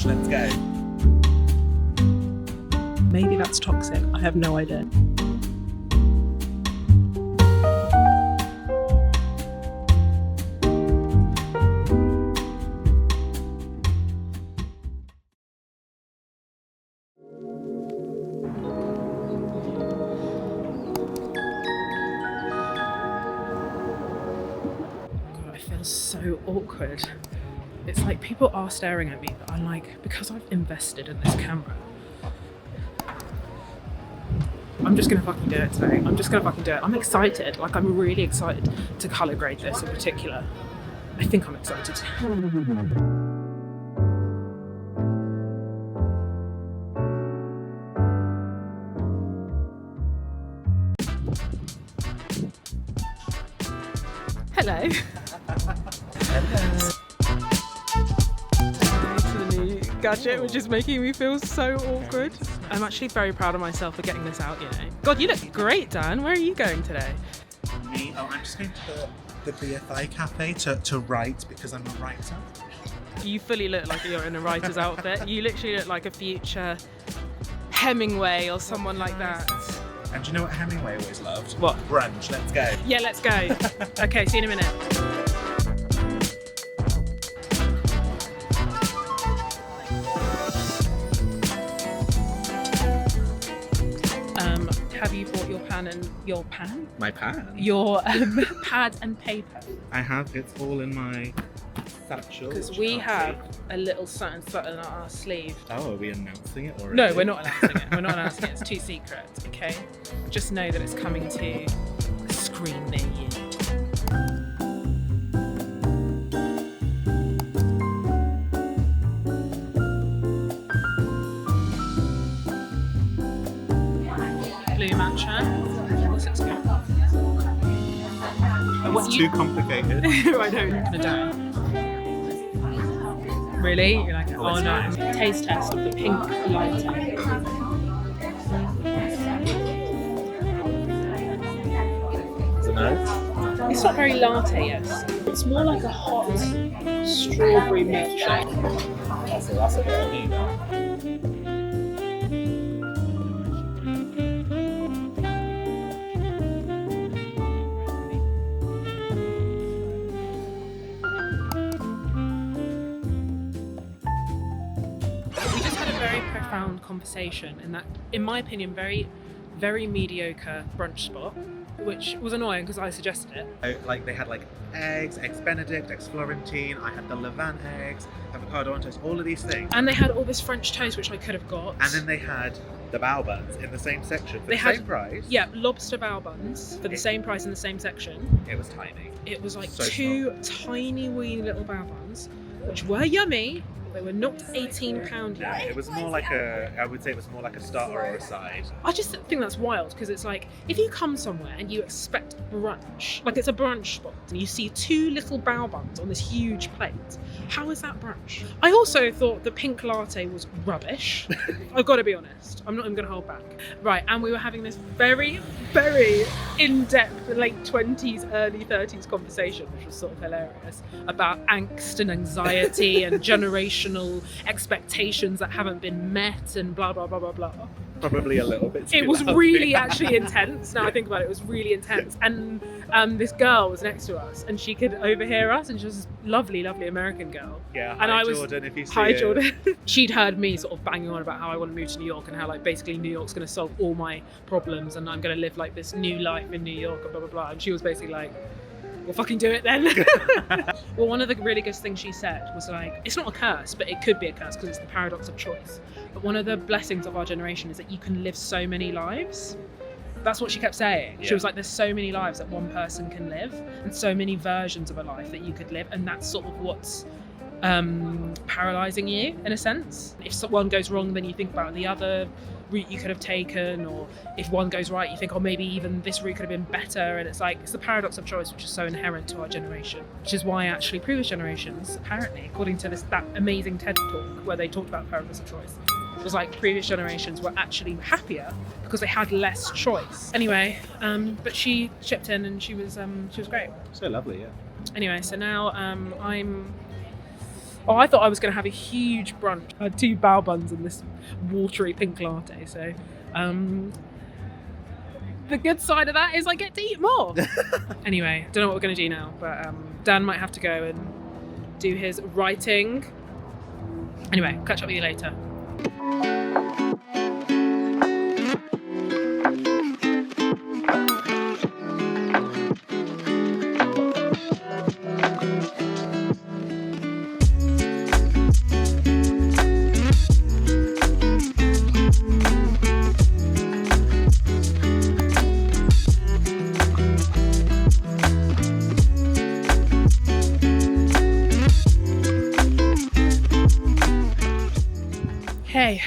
brunch, let's go. Maybe that's toxic. I have no idea. God, I feel so awkward. It's like people are staring at me, but I'm like, because I've invested in this camera, I'm just gonna fucking do it today. I'm just gonna fucking do it. I'm excited. Like, I'm really excited to colour grade this in particular. I think I'm excited. Hello. Gadget, which is making me feel so awkward. I'm actually very proud of myself for getting this out, you know. God, you look great, Dan. Where are you going today? Me? Oh, I'm just going to the BFI cafe to write because I'm a writer. You fully look like you're in a writer's outfit. You literally look like a future Hemingway or someone like that. And do you know what Hemingway always loved? What? Brunch, let's go. Yeah, let's go. Okay, see you in a minute. Have you bought your pen and your pan? My pan? Your pad and paper? I have, it's all in my satchel. Because we have a little something on our sleeve. Oh, are we announcing it already? No, we're not announcing it. We're not announcing it. It's too secret, okay? Just know that it's coming to a screen near you. Blue matcha. What's it called? It's too complicated. I know, you're gonna die. Really? You're like, oh no. Taste test of the pink latte. Is it nice? It's not very latte, yes. It's more like a hot strawberry milkshake. That's a bit of me. Profound conversation in that, in my opinion, very mediocre brunch spot, which was annoying because I suggested it. Like they had like eggs Benedict, eggs Florentine, I had the Levant eggs, avocado on toast, all of these things. And they had all this French toast, which I could have got. And then they had the bao buns in the same section for the same price. Yeah, lobster bao buns for the same price in the same section. It was tiny. It was like So two tiny weeny little bao buns, which were yummy. They were not £18 Yeah, yet. it was more like I would say it was more like a starter or a side. I just think that's wild because it's like, if you come somewhere and you expect brunch, like it's a brunch spot, and you see two little bao buns on this huge plate, how is that brunch? I also thought the pink latte was rubbish. I've got to be honest. I'm not even going to hold back. Right, and we were having this very in-depth late 20s, early 30s conversation, which was sort of hilarious, about angst and anxiety and generational expectations that haven't been met and blah, blah, blah, blah, blah. Probably a little bit. It was really actually intense. Now I think about it, it was really intense. And this girl was next to us and she could overhear us, and she was this lovely American girl. Yeah, and hi Jordan, if you see Hi it. Jordan. She'd heard me sort of banging on about how I want to move to New York and how like basically New York's going to solve all my problems and I'm going to live like this new life in New York and blah, blah, blah. And she was basically like, well, fucking do it then. Well, one of the really good things she said was like, it's not a curse, but it could be a curse because it's the paradox of choice. But one of the blessings of our generation is that you can live so many lives. That's what she kept saying. Yeah. She was like, there's so many lives that one person can live and so many versions of a life that you could live. And that's sort of what's paralyzing you in a sense. If one goes wrong, then you think about the other route you could have taken, or if one goes right, you think, oh, maybe even this route could have been better. And it's like, it's the paradox of choice, which is so inherent to our generation, which is why actually previous generations, apparently, according to that amazing TED talk where they talked about the paradox of choice, it was like previous generations were actually happier because they had less choice. Anyway, but she chipped in and she was great. So lovely, yeah. Anyway, so now Oh, I thought I was going to have a huge brunch. I had 2 bao buns and this watery pink latte. So, the good side of that is I get to eat more. Anyway, don't know what we're going to do now, but Dan might have to go and do his writing. Anyway, catch up with you later. Hey,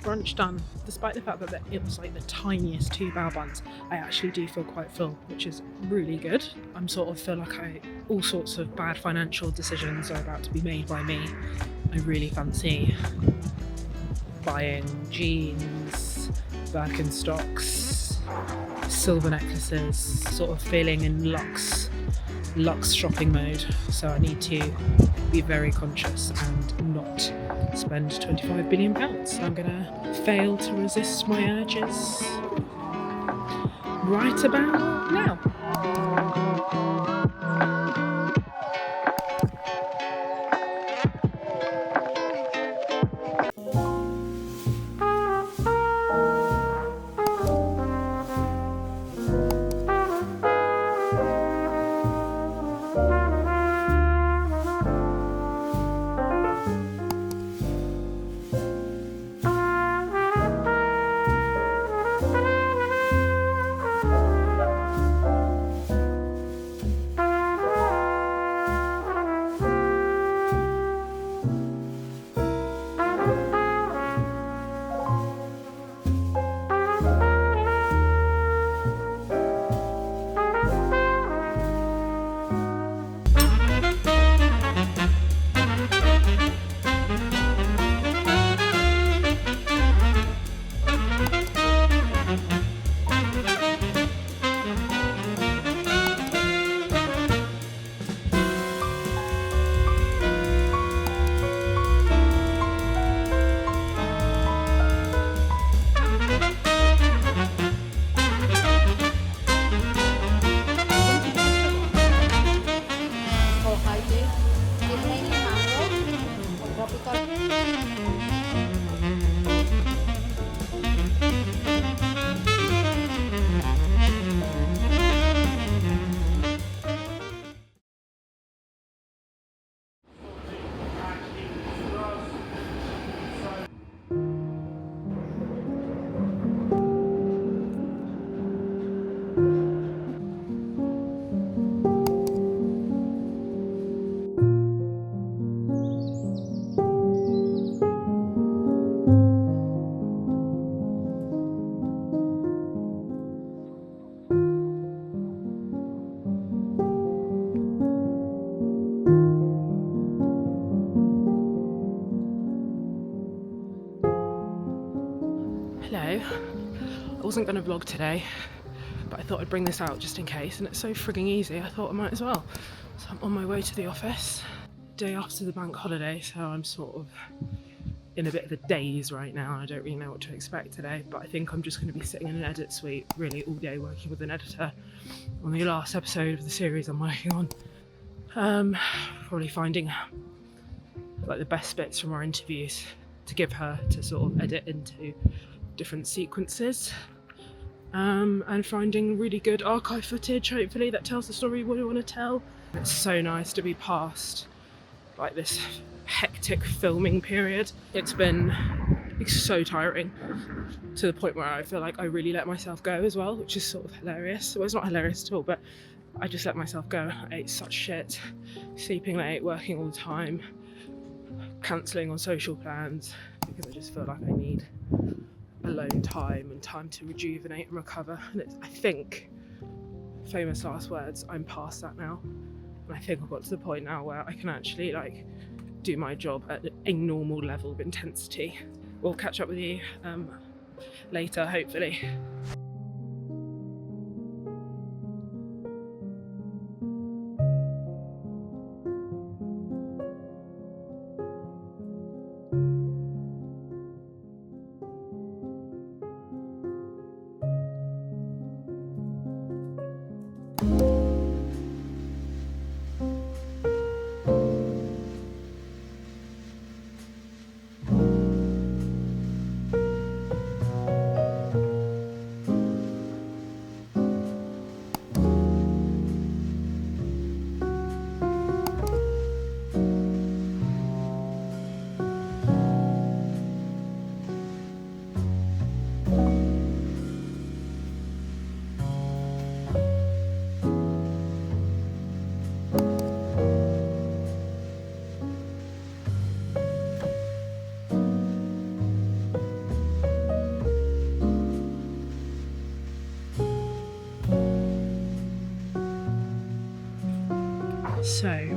brunch done. Despite the fact that it was like the tiniest 2 bao buns, I actually do feel quite full, which is really good. I'm sort of feel like all sorts of bad financial decisions are about to be made by me. I really fancy buying jeans, Birkenstocks, silver necklaces, sort of feeling in luxe shopping mode. So I need to be very conscious and not spend £25 billion. I'm gonna fail to resist my urges right about now. Hello. I wasn't going to vlog today, but I thought I'd bring this out just in case, and it's so frigging easy, I thought I might as well. So I'm on my way to the office, day after the bank holiday, so I'm sort of in a bit of a daze right now. I don't really know what to expect today, but I think I'm just going to be sitting in an edit suite really all day working with an editor on the last episode of the series I'm working on. Probably finding like the best bits from our interviews to give her to sort of edit into different sequences, and finding really good archive footage, hopefully, that tells the story we want to tell. It's so nice to be past like this hectic filming period. It's been so tiring to the point where I feel like I really let myself go as well, which is sort of hilarious. Well, it's not hilarious at all, but I just let myself go. I ate such shit, sleeping late, working all the time, cancelling on social plans because I just feel like I need alone time and time to rejuvenate and recover. And it's, I think, famous last words, I'm past that now. And I think I've got to the point now where I can actually like do my job at a normal level of intensity. We'll catch up with you later, hopefully. So,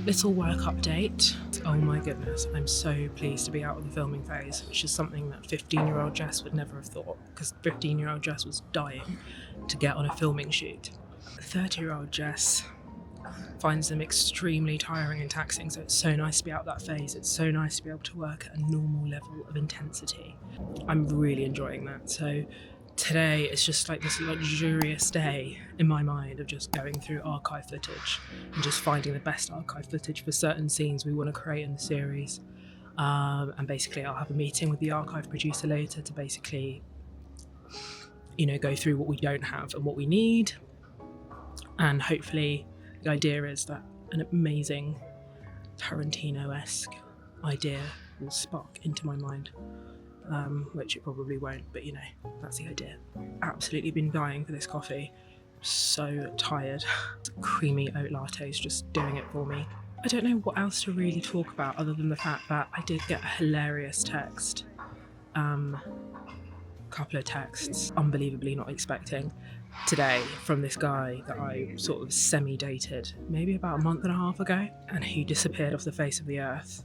little work update. Oh my goodness, I'm so pleased to be out of the filming phase, which is something that 15-year-old Jess would never have thought, because 15-year-old Jess was dying to get on a filming shoot. 30-year-old Jess finds them extremely tiring and taxing, so it's so nice to be out of that phase. It's so nice to be able to work at a normal level of intensity. I'm really enjoying that. So today it's just like this luxurious day in my mind of just going through archive footage and just finding the best archive footage for certain scenes we want to create in the series. And basically I'll have a meeting with the archive producer later to basically, go through what we don't have and what we need. And hopefully the idea is that an amazing Tarantino-esque idea will spark into my mind. Which it probably won't, but that's the idea. Absolutely been dying for this coffee. So tired. Creamy oat latte's just doing it for me. I don't know what else to really talk about other than the fact that I did get a hilarious text. Couple of texts, unbelievably not expecting, today from this guy that I sort of semi-dated maybe about a month and a half ago, and he disappeared off the face of the earth,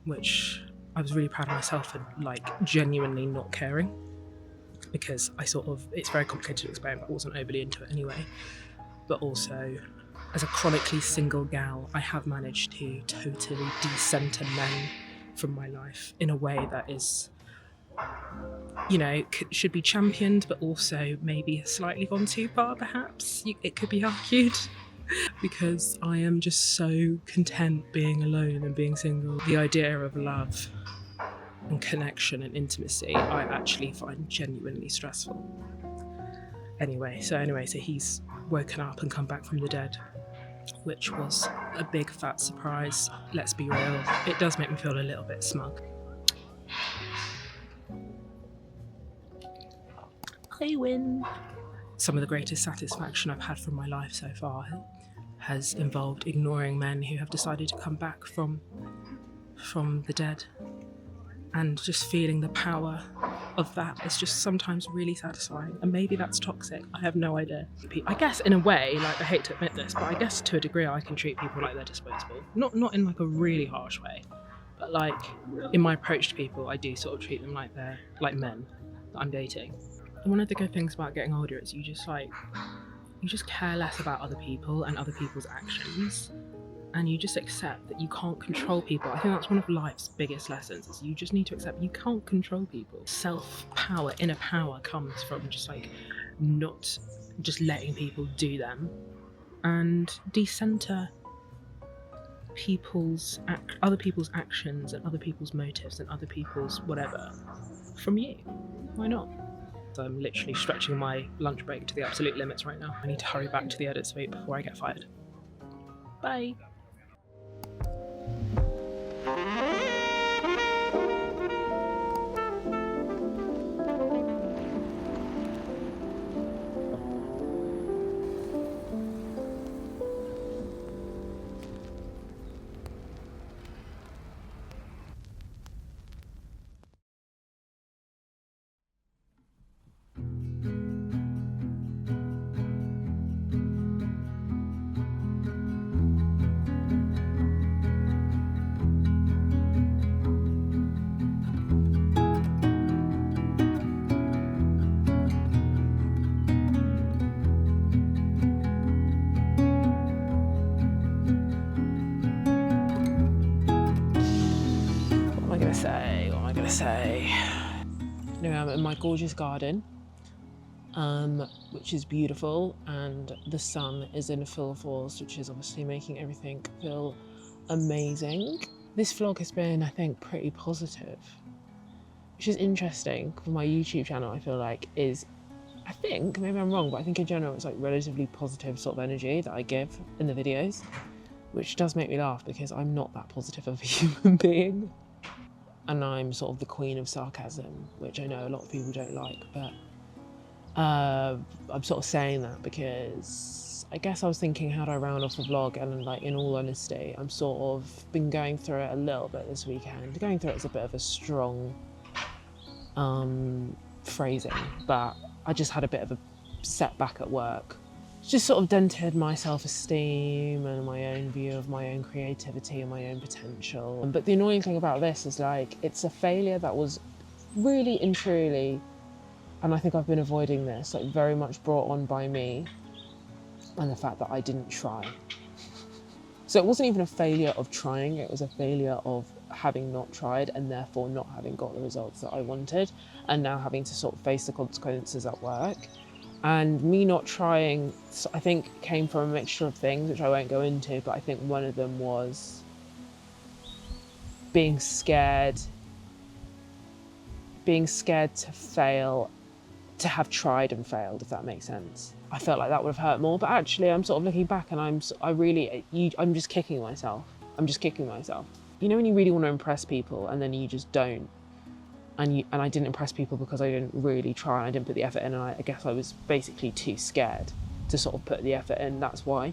which I was really proud of myself for genuinely not caring, because it's very complicated to explain, but I wasn't overly into it anyway. But also, as a chronically single gal, I have managed to totally decenter men from my life in a way that is, should be championed, but also maybe slightly gone too far, perhaps. It could be argued. Because I am just so content being alone and being single. The idea of love and connection and intimacy I actually find genuinely stressful. Anyway, so he's woken up and come back from the dead, which was a big fat surprise. Let's be real, it does make me feel a little bit smug. I win. Some of the greatest satisfaction I've had from my life so far has involved ignoring men who have decided to come back from the dead, and just feeling the power of that is just sometimes really satisfying. And maybe that's toxic, I have no idea. I guess in a way, I hate to admit this, but I guess to a degree I can treat people like they're disposable. Not in a really harsh way, but in my approach to people, I do sort of treat them like they're like men that I'm dating. And one of the good things about getting older is you just care less about other people and other people's actions, and you just accept that you can't control people. I think that's one of life's biggest lessons, is you just need to accept you can't control people. Self-power, inner power comes from just not just letting people do them, and decenter other people's actions and other people's motives and other people's whatever from you. Why not? I'm literally stretching my lunch break to the absolute limits right now. I need to hurry back to the edit suite before I get fired. Bye. What am I gonna say? Anyway, I'm in my gorgeous garden, which is beautiful, and the sun is in full force, which is obviously making everything feel amazing. This vlog has been, I think, pretty positive, which is interesting for my YouTube channel. I feel I think, maybe I'm wrong, but I think in general it's relatively positive sort of energy that I give in the videos, which does make me laugh because I'm not that positive of a human being. And I'm sort of the queen of sarcasm, which I know a lot of people don't like, but I'm sort of saying that because I guess I was thinking, how do I round off the vlog? And in all honesty, I'm sort of been going through it a little bit this weekend. Going through it is a bit of a strong phrasing, but I just had a bit of a setback at work. just sort of dented my self-esteem and my own view of my own creativity and my own potential. But the annoying thing about this is like, it's a failure that was really and truly, and I think I've been avoiding this, like very much brought on by me and the fact that I didn't try. So it wasn't even a failure of trying, it was a failure of having not tried and therefore not having got the results that I wanted, and now having to sort of face the consequences at work. And me not trying, I think, came from a mixture of things, which I won't go into, but I think one of them was being scared to fail, to have tried and failed, if that makes sense. I felt like that would have hurt more, but actually I'm sort of looking back and I'm just kicking myself. I'm just kicking myself. You know when you really want to impress people and then you just don't? And I didn't impress people because I didn't really try and I didn't put the effort in, and I guess I was basically too scared to sort of put the effort in, that's why.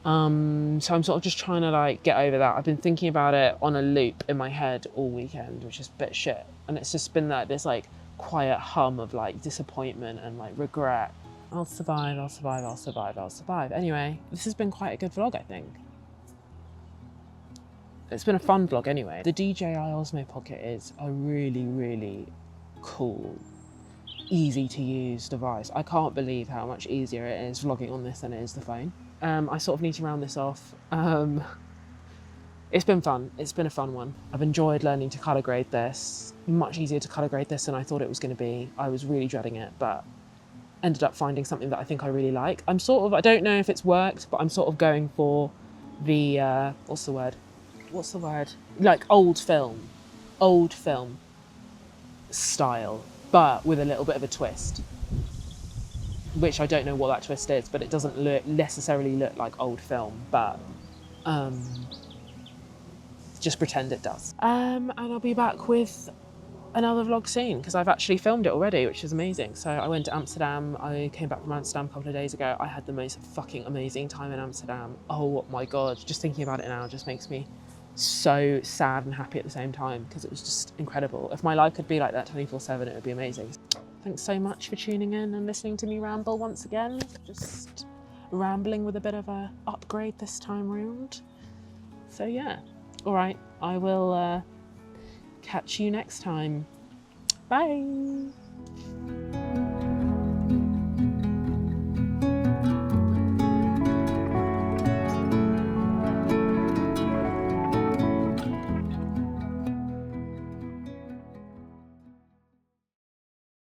So I'm sort of just trying to like get over that. I've been thinking about it on a loop in my head all weekend, which is a bit shit. And it's just been like this like quiet hum of like disappointment and like regret. I'll survive, I'll survive, I'll survive, I'll survive. Anyway, this has been quite a good vlog, I think. It's been a fun vlog anyway. The DJI Osmo Pocket is a really, really cool, easy to use device. I can't believe how much easier it is vlogging on this than it is the phone. I sort of need to round this off. It's been fun. It's been a fun one. I've enjoyed learning to colour grade this. Much easier to colour grade this than I thought it was going to be. I was really dreading it, but ended up finding something that I think I really like. I don't know if it's worked, but I'm sort of going for the, what's the word? Like old film style, but with a little bit of a twist. Which I don't know what that twist is, but it doesn't necessarily look like old film, but just pretend it does. And I'll be back with another vlog soon, because I've actually filmed it already, which is amazing. So I went to Amsterdam. I came back from Amsterdam a couple of days ago. I had the most fucking amazing time in Amsterdam. Oh my God, just thinking about it now just makes me so sad and happy at the same time, because it was just incredible. If my life could be like that 24/7, it would be amazing. Thanks so much for tuning in and listening to me ramble once again. Just rambling with a bit of a upgrade this time round. So yeah, all right, I will catch you next time. Bye.